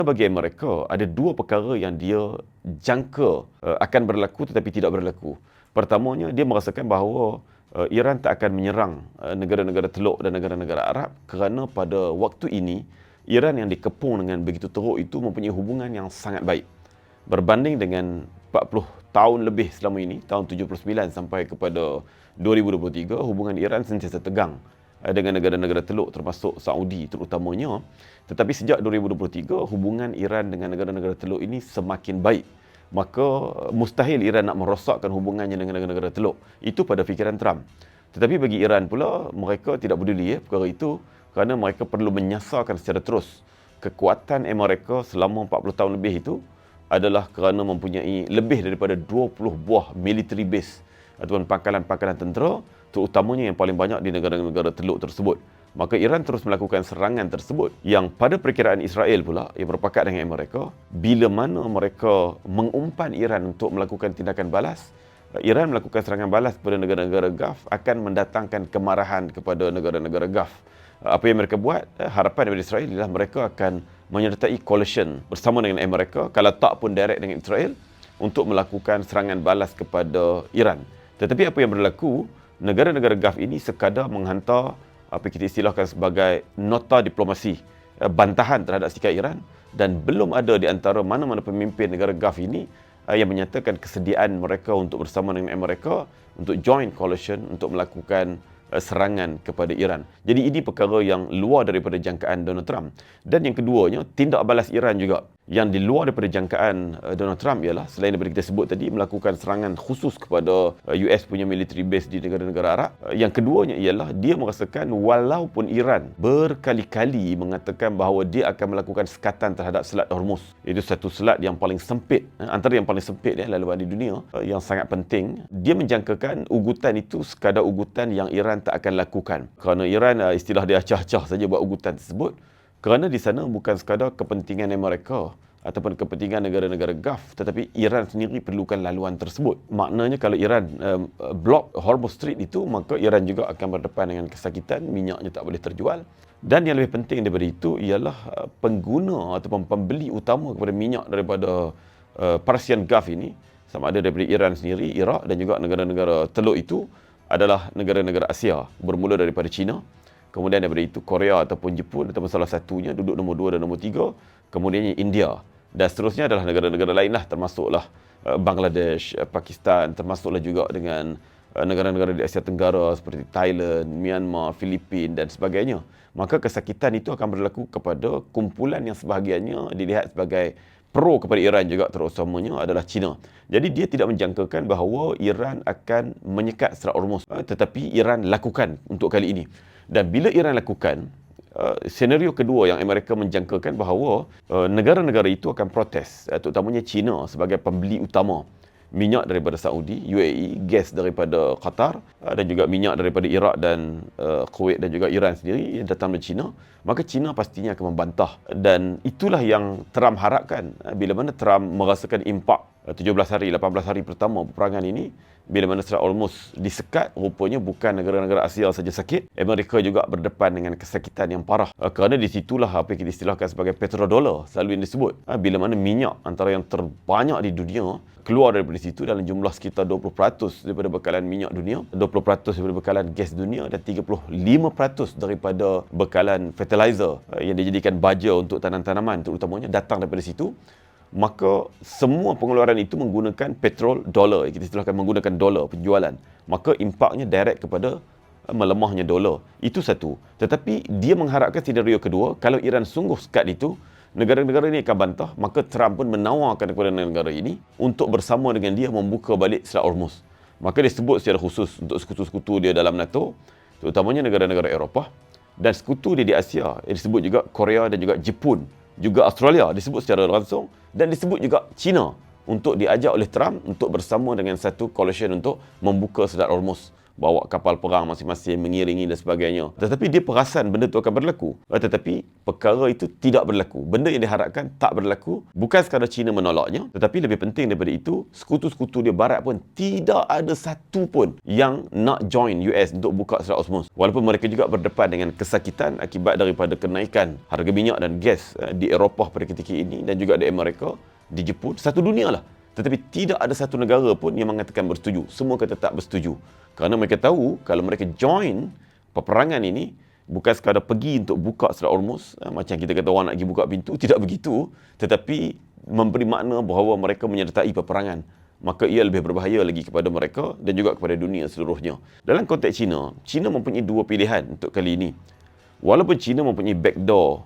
Bagi mereka, ada dua perkara yang dia jangka akan berlaku tetapi tidak berlaku. Pertamanya, dia merasakan bahawa Iran tak akan menyerang negara-negara Teluk dan negara-negara Arab kerana pada waktu ini, Iran yang dikepung dengan begitu teruk itu mempunyai hubungan yang sangat baik. Berbanding dengan 40 tahun lebih selama ini, tahun 79 sampai kepada 2023, hubungan Iran sentiasa tegang dengan negara-negara Teluk termasuk Saudi terutamanya. Tetapi sejak 2023, hubungan Iran dengan negara-negara Teluk ini semakin baik. Maka mustahil Iran nak merosakkan hubungannya dengan negara-negara Teluk. Itu pada fikiran Trump. Tetapi bagi Iran pula, mereka tidak peduli perkara itu kerana mereka perlu menyasarkan secara terus kekuatan mereka selama 40 tahun lebih itu adalah kerana mempunyai lebih daripada 20 buah military base ataupun pangkalan-pangkalan tentera, terutamanya yang paling banyak di negara-negara Teluk tersebut. Maka Iran terus melakukan serangan tersebut yang pada perkiraan Israel pula, yang berpakat dengan mereka, bila mana mereka mengumpan Iran untuk melakukan tindakan balas, Iran melakukan serangan balas kepada negara-negara Gulf akan mendatangkan kemarahan kepada negara-negara Gulf. Apa yang mereka buat, harapan daripada Israel ialah mereka akan menyertai coalition bersama dengan mereka, kalau tak pun direct dengan Israel, untuk melakukan serangan balas kepada Iran. Tetapi apa yang berlaku, negara-negara Gulf ini sekadar menghantar apa kita istilahkan sebagai nota diplomasi, bantahan terhadap sikap Iran, dan belum ada di antara mana-mana pemimpin negara Gulf ini yang menyatakan kesediaan mereka untuk bersama dengan mereka untuk join coalition untuk melakukan serangan kepada Iran. Jadi ini perkara yang luar daripada jangkaan Donald Trump. Dan yang keduanya, tindak balas Iran juga yang di luar daripada jangkaan Donald Trump ialah, selain daripada kita sebut tadi, melakukan serangan khusus kepada US punya military base di negara-negara Arab. Yang keduanya ialah dia merasakan walaupun Iran berkali-kali mengatakan bahawa dia akan melakukan sekatan terhadap Selat Hormuz. Itu satu selat yang paling sempit, antara yang paling sempit laluan di dunia, yang sangat penting. Dia menjangkakan ugutan itu sekadar ugutan yang Iran tak akan lakukan. Kerana Iran, istilah dia acah-acah saja buat ugutan tersebut. Kerana di sana bukan sekadar kepentingan mereka ataupun kepentingan negara-negara Gulf, tetapi Iran sendiri perlukan laluan tersebut. Maknanya kalau Iran blok Hormuz Strait itu, maka Iran juga akan berdepan dengan kesakitan, minyaknya tak boleh terjual. Dan yang lebih penting daripada itu ialah pengguna ataupun pembeli utama kepada minyak daripada Persian Gulf ini, sama ada daripada Iran sendiri, Iraq dan juga negara-negara Teluk itu adalah negara-negara Asia, bermula daripada China. Kemudian daripada itu Korea ataupun Jepun ataupun salah satunya duduk nombor 2 dan nombor 3. Kemudiannya India. Dan seterusnya adalah negara-negara lain lah, termasuklah Bangladesh, Pakistan, termasuklah juga dengan negara-negara di Asia Tenggara seperti Thailand, Myanmar, Filipina dan sebagainya. Maka kesakitan itu akan berlaku kepada kumpulan yang sebahagiannya dilihat sebagai pro kepada Iran juga, terutamanya adalah China. Jadi dia tidak menjangkakan bahawa Iran akan menyekat Selat Hormuz. Tetapi Iran lakukan untuk kali ini. Dan bila Iran lakukan, senario kedua yang Amerika menjangkakan bahawa negara-negara itu akan protes, terutamanya China sebagai pembeli utama minyak daripada Saudi, UAE, gas daripada Qatar dan juga minyak daripada Iraq dan Kuwait dan juga Iran sendiri yang datang dari China. Maka China pastinya akan membantah. Dan itulah yang Trump harapkan bila mana Trump merasakan impak 17 hari, 18 hari pertama peperangan ini, bila mana Selat Hormuz disekat, rupanya bukan negara-negara Asia saja sakit, Amerika juga berdepan dengan kesakitan yang parah. Kerana di situlah apa yang kita istilahkan sebagai petrodollar selalu yang disebut. Bila mana minyak antara yang terbanyak di dunia keluar daripada situ dalam jumlah sekitar 20% daripada bekalan minyak dunia, 20% daripada bekalan gas dunia dan 35% daripada bekalan fertilizer yang dijadikan baja untuk tanam-tanaman terutamanya datang daripada situ. Maka semua pengeluaran itu menggunakan petrol dolar, kita istilahkan menggunakan dolar penjualan. Maka impaknya direct kepada melemahnya dolar. Itu satu. Tetapi dia mengharapkan senario kedua, kalau Iran sungguh sekat itu, negara-negara ini akan bantah, maka Trump pun menawarkan kepada negara ini untuk bersama dengan dia membuka balik Selat Hormuz. Maka dia sebut secara khusus untuk sekutu-sekutu dia dalam NATO, terutamanya negara-negara Eropah, dan sekutu dia di Asia, yang disebut juga Korea dan juga Jepun, juga Australia disebut secara langsung, dan disebut juga China untuk diajak oleh Trump untuk bersama dengan satu coalition untuk membuka Selat Hormuz. bawa kapal perang masing-masing, mengiringi dan sebagainya. Tetapi dia perasan benda itu akan berlaku. Tetapi perkara itu tidak berlaku. Benda yang diharapkan tak berlaku. Bukan sekadar China menolaknya, tetapi lebih penting daripada itu, sekutu-sekutu dia barat pun tidak ada satu pun yang nak join US untuk buka Selat Hormuz. Walaupun mereka juga berdepan dengan kesakitan akibat daripada kenaikan harga minyak dan gas di Eropah pada ketika ini dan juga di Amerika, di Jepun, satu dunia lah. Tetapi tidak ada satu negara pun yang mengatakan bersetuju. Semua kata tak bersetuju. Kerana mereka tahu kalau mereka join peperangan ini, bukan sekadar pergi untuk buka Selat Hormuz, macam kita kata orang nak pergi buka pintu, tidak begitu. Tetapi memberi makna bahawa mereka menyertai peperangan. Maka ia lebih berbahaya lagi kepada mereka dan juga kepada dunia seluruhnya. Dalam konteks China, China mempunyai dua pilihan untuk kali ini. Walaupun China mempunyai backdoor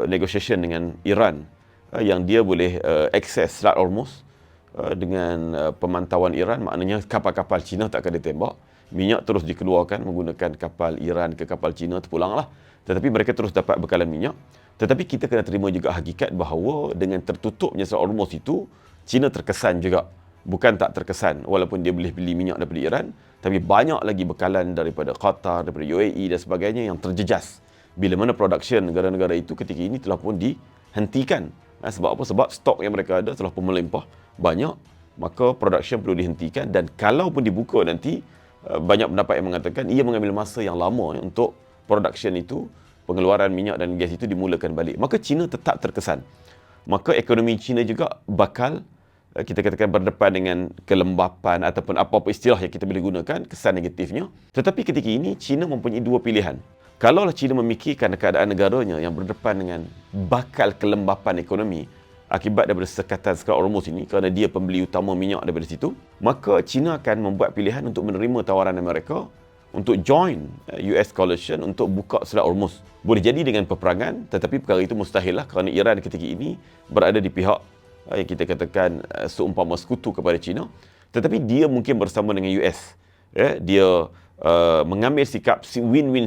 negotiation dengan Iran, yang dia boleh akses Selat Hormuz, dengan pemantauan Iran, maknanya kapal-kapal Cina tak akan ditembak. Minyak terus dikeluarkan menggunakan kapal Iran ke kapal Cina, terpulanglah. Tetapi mereka terus dapat bekalan minyak. Tetapi kita kena terima juga hakikat bahawa dengan tertutupnya Selat Hormuz itu, Cina terkesan juga. Bukan tak terkesan, walaupun dia boleh beli minyak daripada Iran, tapi banyak lagi bekalan daripada Qatar, daripada UAE dan sebagainya yang terjejas. Bila mana production negara-negara itu ketika ini telah pun dihentikan. Sebab apa? Sebab stok yang mereka ada telah pun melimpah banyak, maka production perlu dihentikan. Dan kalau pun dibuka nanti, banyak pendapat yang mengatakan ia mengambil masa yang lama untuk production itu, pengeluaran minyak dan gas itu dimulakan balik. Maka China tetap terkesan. Maka ekonomi China juga bakal, kita katakan, berdepan dengan kelembapan ataupun apa-apa istilah yang kita boleh gunakan, kesan negatifnya. Tetapi ketika ini China mempunyai dua pilihan. Kalaulah China memikirkan keadaan negaranya yang berdepan dengan bakal kelembapan ekonomi akibat daripada sekatan Selat Hormuz ini, kerana dia pembeli utama minyak daripada situ, maka China akan membuat pilihan untuk menerima tawaran Amerika untuk join US coalition untuk buka Selat Hormuz. Boleh jadi dengan peperangan, tetapi perkara itu mustahil lah kerana Iran ketika ini berada di pihak yang kita katakan seumpama sekutu kepada China. Tetapi dia mungkin bersama dengan US. Dia mengambil sikap win-win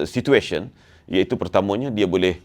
situation, iaitu pertamanya dia boleh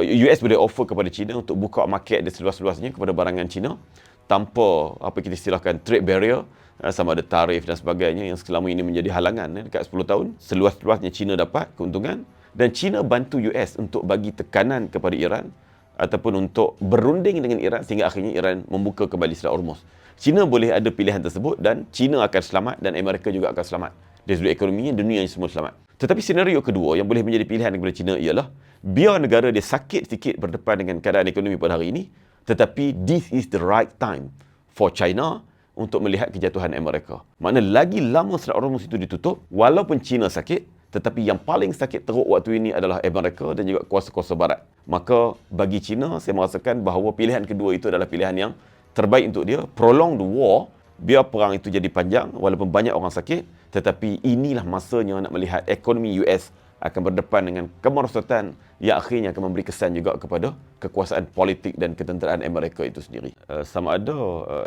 US boleh offer kepada China untuk buka market dia seluas-luasnya kepada barangan China tanpa apa kita istilahkan trade barrier, sama ada tarif dan sebagainya yang selama ini menjadi halangan dekat 10 tahun. Seluas-luasnya China dapat keuntungan dan China bantu US untuk bagi tekanan kepada Iran ataupun untuk berunding dengan Iran sehingga akhirnya Iran membuka kembali Selat Hormuz. China boleh ada pilihan tersebut dan China akan selamat dan Amerika juga akan selamat. Dari sudut ekonominya, dunia semua selamat. Tetapi senario kedua yang boleh menjadi pilihan kepada China ialah biar negara dia sakit sikit berdepan dengan keadaan ekonomi pada hari ini, tetapi this is the right time for China untuk melihat kejatuhan Amerika. Makna lagi lama Selat Hormuz itu ditutup, walaupun China sakit, tetapi yang paling sakit teruk waktu ini adalah Amerika dan juga kuasa-kuasa barat. Maka bagi China, saya merasakan bahawa pilihan kedua itu adalah pilihan yang terbaik untuk dia. Prolong the war, biar perang itu jadi panjang walaupun banyak orang sakit, tetapi inilah masanya nak melihat ekonomi US akan berdepan dengan kemerosotan yang akhirnya akan memberi kesan juga kepada kekuasaan politik dan ketenteraan Amerika itu sendiri. Sama ada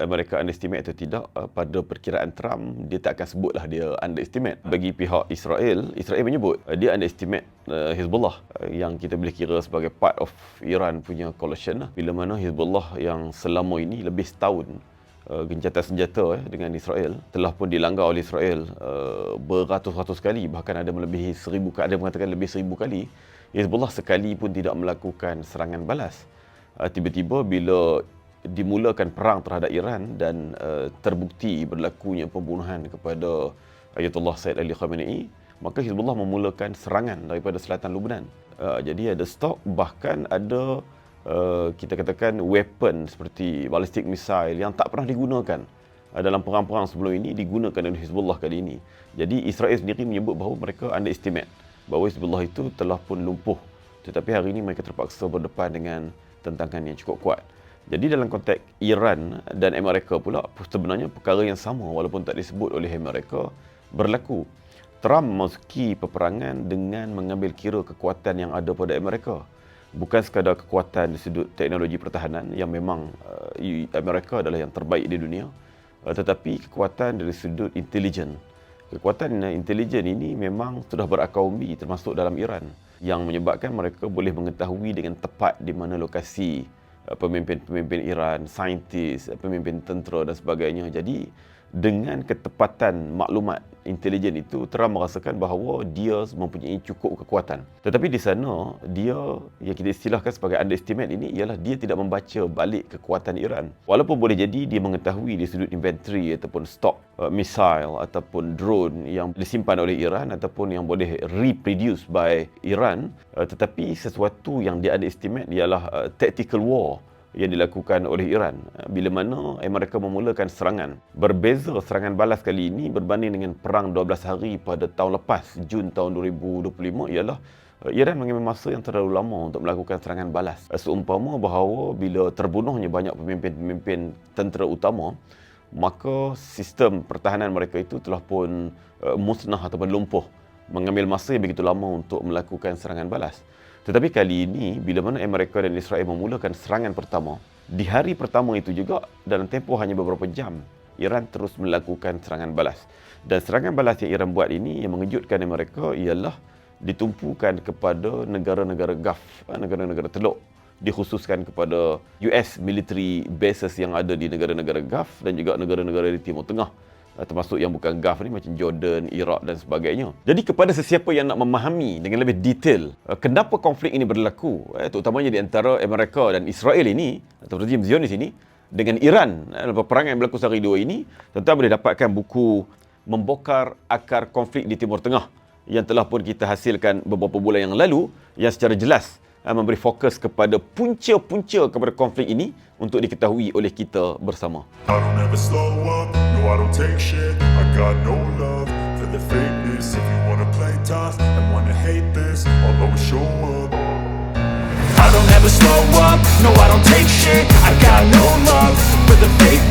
Amerika underestimate atau tidak, pada perkiraan Trump, dia tak akan sebutlah dia underestimate. Bagi pihak Israel, Israel menyebut dia underestimate Hezbollah, yang kita boleh kira sebagai part of Iran punya coalition. Bila mana Hezbollah yang selama ini lebih setahun gencatan senjata dengan Israel telah pun dilanggar oleh Israel beratus-ratus kali, bahkan ada melebihi 1000 kali, ada mengatakan lebih 1000 kali. Hezbollah sekali pun tidak melakukan serangan balas. Tiba-tiba bila dimulakan perang terhadap Iran dan terbukti berlakunya pembunuhan kepada Ayatollah Said Ali Khamenei, maka Hezbollah memulakan serangan daripada selatan Lebanon. Jadi ada stok, bahkan ada kita katakan weapon seperti ballistic missile yang tak pernah digunakan dalam perang-perang sebelum ini digunakan oleh Hezbollah kali ini. Jadi Israel sendiri menyebut bahawa mereka underestimate bahawa Hezbollah itu telah pun lumpuh. Tetapi hari ini mereka terpaksa berdepan dengan tentangan yang cukup kuat. Jadi dalam konteks Iran dan Amerika pula, sebenarnya perkara yang sama walaupun tak disebut oleh Amerika berlaku. Trump memasuki peperangan dengan mengambil kira kekuatan yang ada pada Amerika. Bukan sekadar kekuatan di sudut teknologi pertahanan yang memang Amerika adalah yang terbaik di dunia, tetapi kekuatan dari sudut intelijen. Kekuatan intelijen ini memang sudah berakar umbi termasuk dalam Iran, yang menyebabkan mereka boleh mengetahui dengan tepat di mana lokasi pemimpin-pemimpin Iran, saintis, pemimpin tentera dan sebagainya. Jadi dengan ketepatan maklumat intelijen itu, Trump merasakan bahawa dia mempunyai cukup kekuatan. Tetapi di sana, dia yang kita istilahkan sebagai underestimate ini ialah dia tidak membaca balik kekuatan Iran. Walaupun boleh jadi dia mengetahui di sudut inventory ataupun stok missile ataupun drone yang disimpan oleh Iran ataupun yang boleh reproduce by Iran, tetapi sesuatu yang dia underestimate ialah tactical war yang dilakukan oleh Iran bila mana Amerika memulakan serangan. Berbeza serangan balas kali ini berbanding dengan perang 12 hari pada tahun lepas, Jun tahun 2025, ialah Iran mengambil masa yang terlalu lama untuk melakukan serangan balas. Seumpama bahawa bila terbunuhnya banyak pemimpin-pemimpin tentera utama, maka sistem pertahanan mereka itu telah pun musnah ataupun lumpuh, mengambil masa yang begitu lama untuk melakukan serangan balas. Tetapi kali ini, bila mana Amerika dan Israel memulakan serangan pertama, di hari pertama itu juga, dalam tempoh hanya beberapa jam, Iran terus melakukan serangan balas. Dan serangan balas yang Iran buat ini, yang mengejutkan Amerika ialah ditumpukan kepada negara-negara Gulf, negara-negara Teluk, dikhususkan kepada US military bases yang ada di negara-negara Gulf dan juga negara-negara di Timur Tengah, termasuk yang bukan Gulf ni macam Jordan, Iraq dan sebagainya. Jadi kepada sesiapa yang nak memahami dengan lebih detail kenapa konflik ini berlaku, terutamanya di antara Amerika dan Israel ini atau rejim Zionis ini dengan Iran, peperangan yang berlaku sehari dua ini, tuan-tuan boleh dapatkan buku Membokar Akar Konflik di Timur Tengah yang telah pun kita hasilkan beberapa bulan yang lalu, yang secara jelas memberi fokus kepada punca-punca kepada konflik ini untuk diketahui oleh kita bersama. I don't ever slow up, no I don't take shit. I got no love for the fakeness. If you wanna play tough and wanna hate this, I'll always show up. I don't ever slow up, no I don't take shit. I got no love for the fake